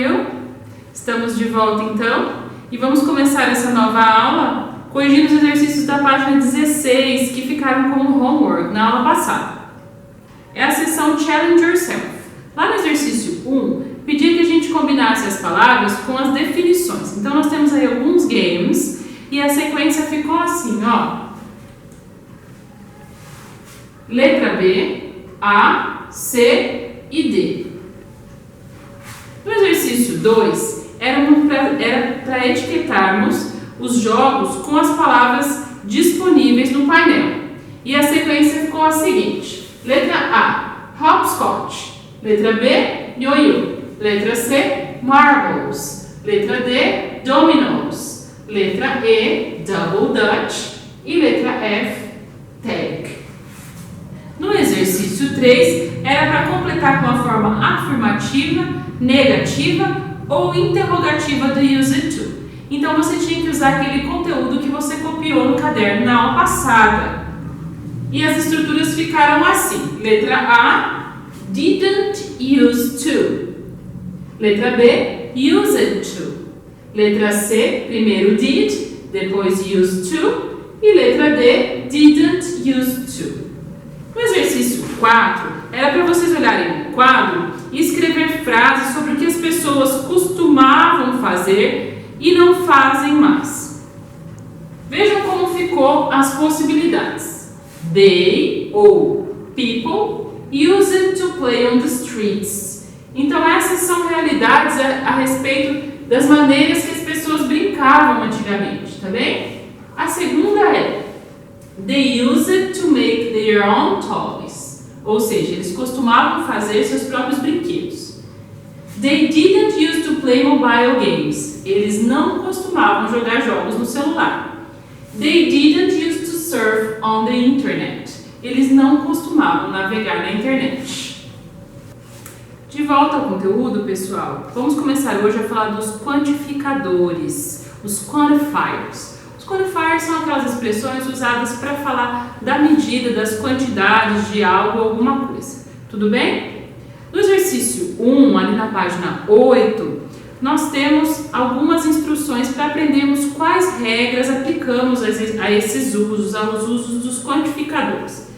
you? Estamos de volta então e vamos começar essa nova aula corrigindo os exercícios da página 16 que ficaram como homework na aula passada. É a seção Challenge Yourself. Lá no exercício 1, pedia que a gente combinasse as palavras com as definições. Então nós temos aí alguns games e a sequência ficou assim, ó. Letra B, A, C e D. No exercício 2, era para etiquetarmos os jogos com as palavras disponíveis no painel. E a sequência ficou a seguinte. Letra A, hopscotch. Letra B, yo-yo. Letra C, marbles. Letra D, dominoes. Letra E, double dutch. E letra F, tag. No exercício 3, era para completar com a forma afirmativa, negativa ou interrogativa do use it to. Então você tinha que usar aquele conteúdo que você copiou no caderno na aula passada. E as estruturas ficaram assim. Letra A, didn't use to. Letra B, used to. Letra C, primeiro did, depois used to. E letra D, didn't use to. No exercício 4, era para vocês olharem no quadro e escrever frases sobre o que as pessoas costumavam fazer e não fazem mais. Vejam como ficou as possibilidades. They ou people used to play on the streets. Então essas são realidades a respeito das maneiras que as pessoas brincavam antigamente, tá bem? A segunda é they used to make their own toys. Ou seja, eles costumavam fazer seus próprios brinquedos. They didn't use to play mobile games. Eles não costumavam jogar jogos no celular. They didn't use to surf on the internet. Eles não costumavam navegar na internet. De volta ao conteúdo, pessoal, vamos começar hoje a falar dos quantificadores, os quantifiers. Os quantifiers são aquelas expressões usadas para falar da medida, das quantidades de algo ou alguma coisa. Tudo bem? No exercício 1, ali na página 8, nós temos algumas instruções para aprendermos quais regras aplicamos a esses usos, aos usos dos quantificadores.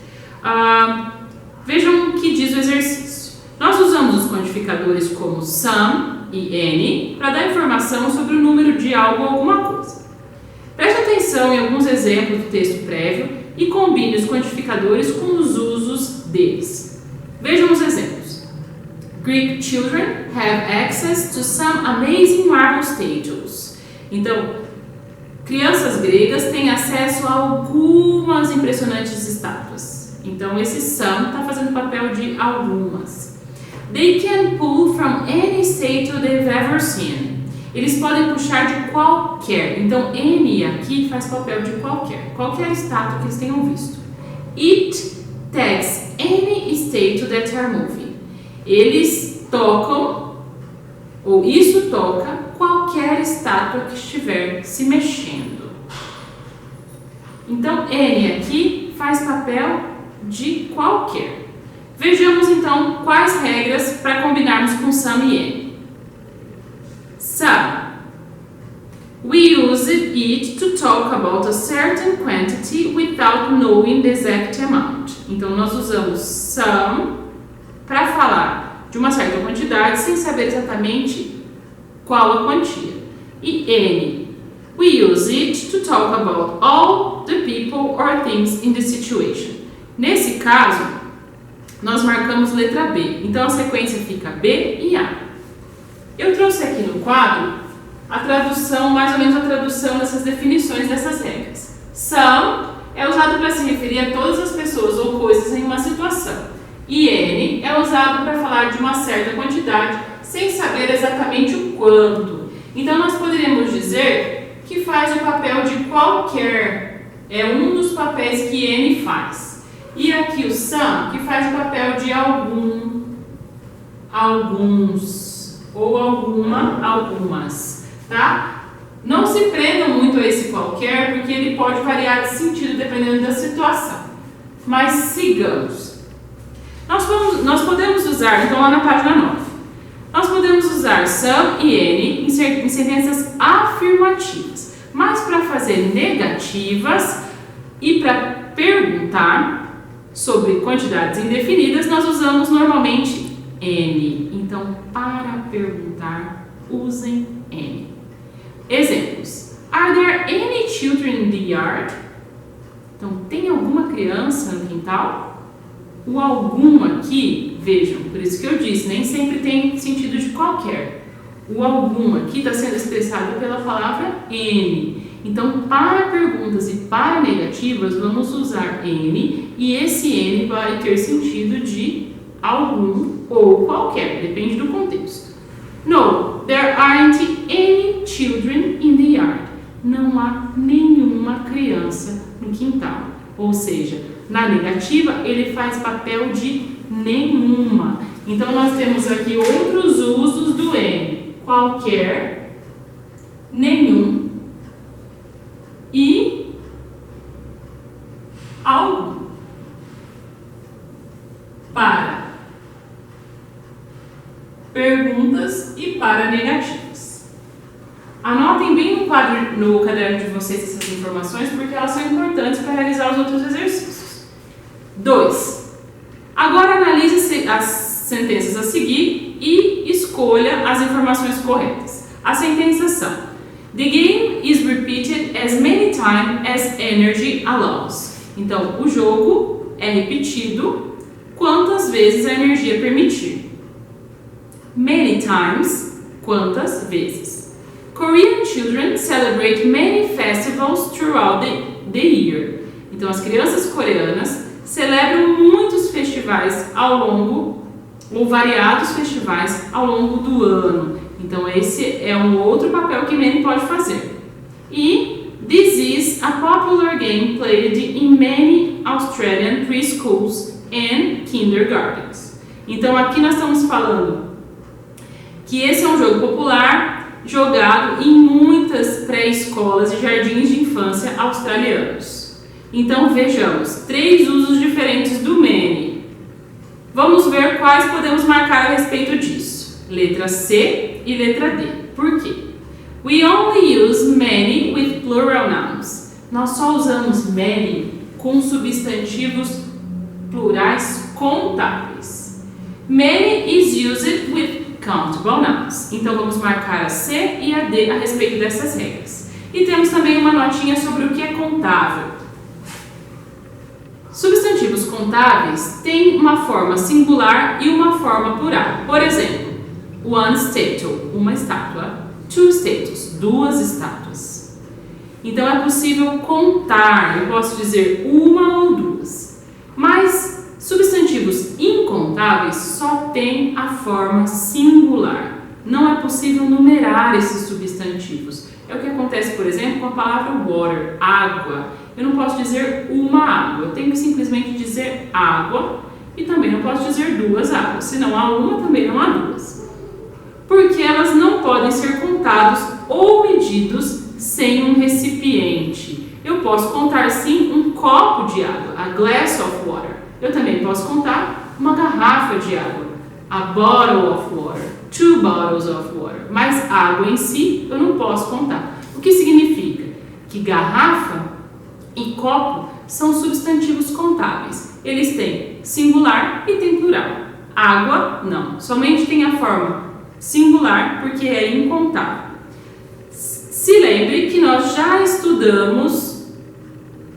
Vejam o que diz o exercício. Nós usamos os quantificadores como some e any para dar informação sobre o número de algo ou alguma coisa. Preste atenção em alguns exemplos do texto prévio e combine os quantificadores com os usos deles. Vejam os exemplos. Greek children have access to some amazing marble statues. Então, crianças gregas têm acesso a algumas impressionantes estátuas. Então, esse some está fazendo o papel de algumas. They can pull from any statue they've ever seen. Eles podem puxar de qualquer. Então, any aqui faz papel de qualquer estátua que eles tenham visto. It tags any statue that are moving. Eles tocam, ou isso toca, qualquer estátua que estiver se mexendo. Então, any aqui faz papel de qualquer. Vejamos então quais regras para combinarmos com some e any. Some. We use it to talk about a certain quantity without knowing the exact amount. Então, nós usamos some para falar de uma certa quantidade sem saber exatamente qual a quantia. E any. We use it to talk about all the people or things in the situation. Nesse caso, nós marcamos letra B. Então, a sequência fica B e A. Eu trouxe aqui no quadro a tradução, mais ou menos a tradução dessas definições dessas regras. Some é usado para se referir a todas as pessoas ou coisas em uma situação. E any é usado para falar de uma certa quantidade, sem saber exatamente o quanto. Então, nós poderíamos dizer que faz o papel de qualquer. É um dos papéis que any faz. E aqui o some, que faz o papel de alguns. Ou algumas, tá? Não se prendam muito a esse qualquer, porque ele pode variar de sentido dependendo da situação. Mas sigamos. Nós podemos usar, então lá na página 9, nós podemos usar some e any em sentenças afirmativas, mas para fazer negativas e para perguntar sobre quantidades indefinidas, nós usamos normalmente any. Então, para perguntar, usem any. Exemplos. Are there any children in the yard? Então, tem alguma criança no quintal? O algum aqui, vejam, por isso que eu disse, nem sempre tem sentido de qualquer. O algum aqui está sendo expressado pela palavra any. Então, para perguntas e para negativas, vamos usar any, e esse any vai ter sentido de algum ou qualquer, depende do contexto. No, there aren't any children in the yard. Não há nenhuma criança no quintal. Ou seja, na negativa, ele faz papel de nenhuma. Então, nós temos aqui outros usos do any. Qualquer, nenhum e algum. Para perguntas e para negativas. Anotem bem no caderno de vocês essas informações, porque elas são importantes para realizar os outros exercícios. 2. Agora analise as sentenças a seguir e escolha as informações corretas. As sentenças são: The game is repeated as many times as energy allows. Então, o jogo é repetido quantas vezes a energia permitir. Many times, quantas vezes. Korean children celebrate many festivals throughout the year. Então, as crianças coreanas celebram muitos festivais ou variados festivais ao longo do ano. Então, esse é um outro papel que many pode fazer. E this is a popular game played in many Australian preschools and kindergartens. Então, aqui nós estamos falando que esse é um jogo popular jogado em muitas pré-escolas e jardins de infância australianos. Então, vejamos 3 usos diferentes do many. Vamos ver quais podemos marcar a respeito disso. Letra C e letra D. Por quê? We only use many with plural nouns. Nós só usamos many com substantivos plurais contáveis. Many is used with countable nouns. Então, vamos marcar a C e a D a respeito dessas regras. E temos também uma notinha sobre o que é contável. Substantivos contáveis têm uma forma singular e uma forma plural. Por exemplo, one statue, uma estátua. Two statues, 2 estátuas. Então, é possível contar, eu posso dizer uma ou 2. Mas substantivos incontáveis só têm a forma singular. Não é possível numerar esses substantivos. É o que acontece, por exemplo, com a palavra water, água. Eu não posso dizer uma água, eu tenho que simplesmente dizer água e também não posso dizer 2 águas. Se não há uma, também não há 2. Porque elas não podem ser contados ou medidos sem um recipiente. Eu posso contar sim um copo de água, a glass of water. Eu também posso contar uma garrafa de água, a bottle of water, 2 bottles of water. Mas água em si eu não posso contar. O que significa? Que garrafa e copo são substantivos contáveis. Eles têm singular e têm plural. Água, não. Somente tem a forma singular porque é incontável. Se lembre que nós já estudamos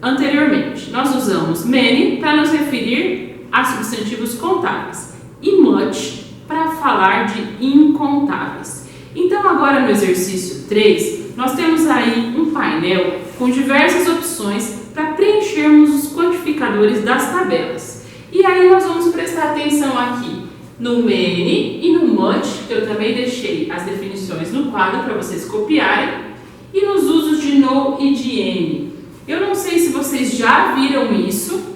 anteriormente. Nós usamos many para nos referir a substantivos contáveis e much para falar de incontáveis. Então, agora no exercício 3, nós temos aí um painel com diversas opções para preenchermos os quantificadores das tabelas. E aí nós vamos prestar atenção aqui no many e no much, que eu também deixei as definições no quadro para vocês copiarem, e nos usos de no e de any. Eu não sei se vocês já viram isso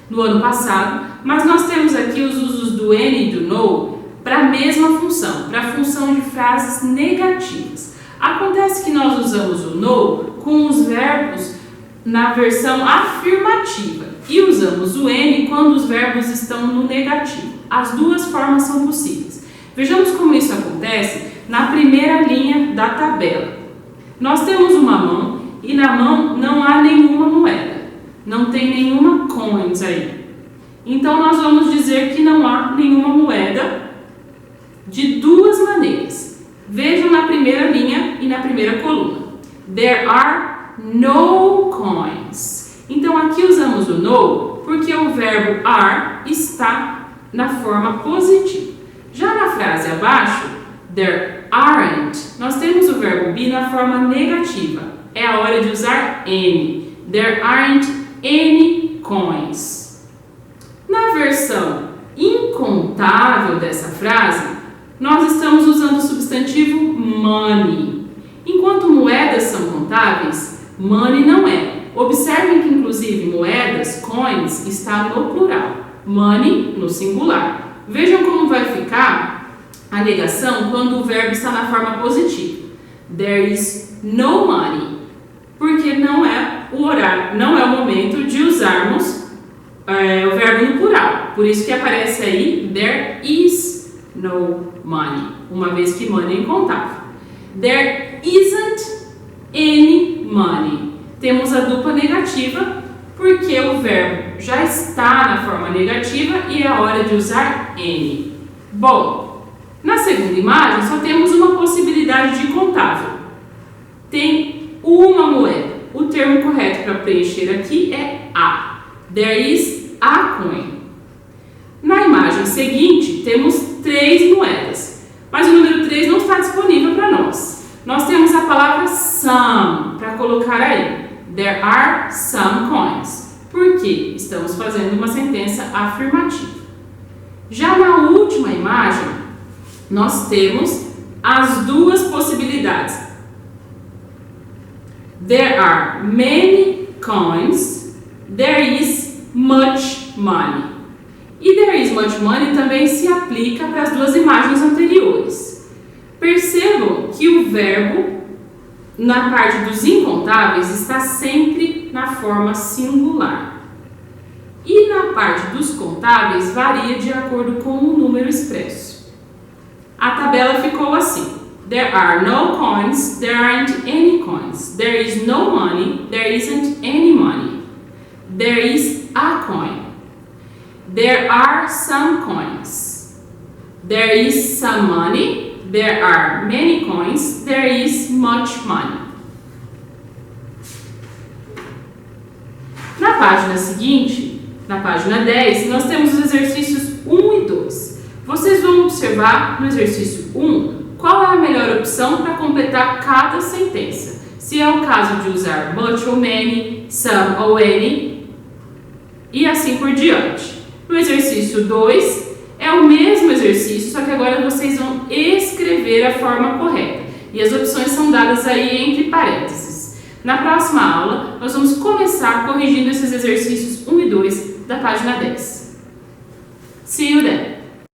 no ano passado, mas nós temos aqui os usos do any e do no para a mesma função, para a função de frases negativas. Acontece que nós usamos o no com os verbos na versão afirmativa e usamos o any quando os verbos estão no negativo. As duas formas são possíveis. Vejamos como isso acontece na primeira linha da tabela. Nós temos uma mão e na mão não há nenhuma moeda, não tem nenhuma coins aí. Então nós vamos dizer que não há nenhuma moeda de duas maneiras. Vejam na primeira linha e na primeira coluna. There are no coins. Então aqui usamos o no porque o verbo are está na forma positiva. Já na frase abaixo, there aren't, nós temos o verbo be na forma negativa. É a hora de usar any. There aren't any coins. Na versão incontável dessa frase, nós estamos usando o substantivo money. Enquanto moedas são contáveis, money não é. Observem que, inclusive, moedas, coins, está no plural. Money no singular. Vejam como vai ficar a negação quando o verbo está na forma positiva. There is no money. Porque não é o horário, não é o momento de usarmos o verbo no plural. Por isso que aparece aí, there is no money. Uma vez que money é incontável. There isn't any money. Temos a dupla negativa, porque o verbo já está na forma negativa e é a hora de usar any. Bom, na segunda imagem só temos uma possibilidade de contável. Tem uma moeda. O termo correto para preencher aqui é a. There is a coin. Na imagem seguinte, temos 3 moedas, mas o número 3 não está disponível para nós. Nós temos a palavra some para colocar aí. There are some coins. Por quê? Estamos fazendo uma sentença afirmativa. Já na última imagem, nós temos as duas possibilidades. There are many coins. There is much money. E there is much money também se aplica para as duas imagens anteriores. Percebam que o verbo na parte dos incontáveis está sempre na forma singular. E na parte dos contáveis varia de acordo com o número expresso. A tabela ficou assim. There are no coins, there aren't any coins. There is no money, there isn't any money. There is a coin. There are some coins. There is some money. There are many coins. There is much money. Na página seguinte, na página 10, nós temos os exercícios 1 e 2. Vocês vão observar no exercício 1 qual é a melhor opção para completar cada sentença. Se é o caso de usar much ou many, some ou any, e assim por diante. No exercício 2, é o mesmo exercício, só que agora vocês vão escrever a forma correta. E as opções são dadas aí entre parênteses. Na próxima aula, nós vamos começar corrigindo esses exercícios 1 e 2 da página 10. See you then!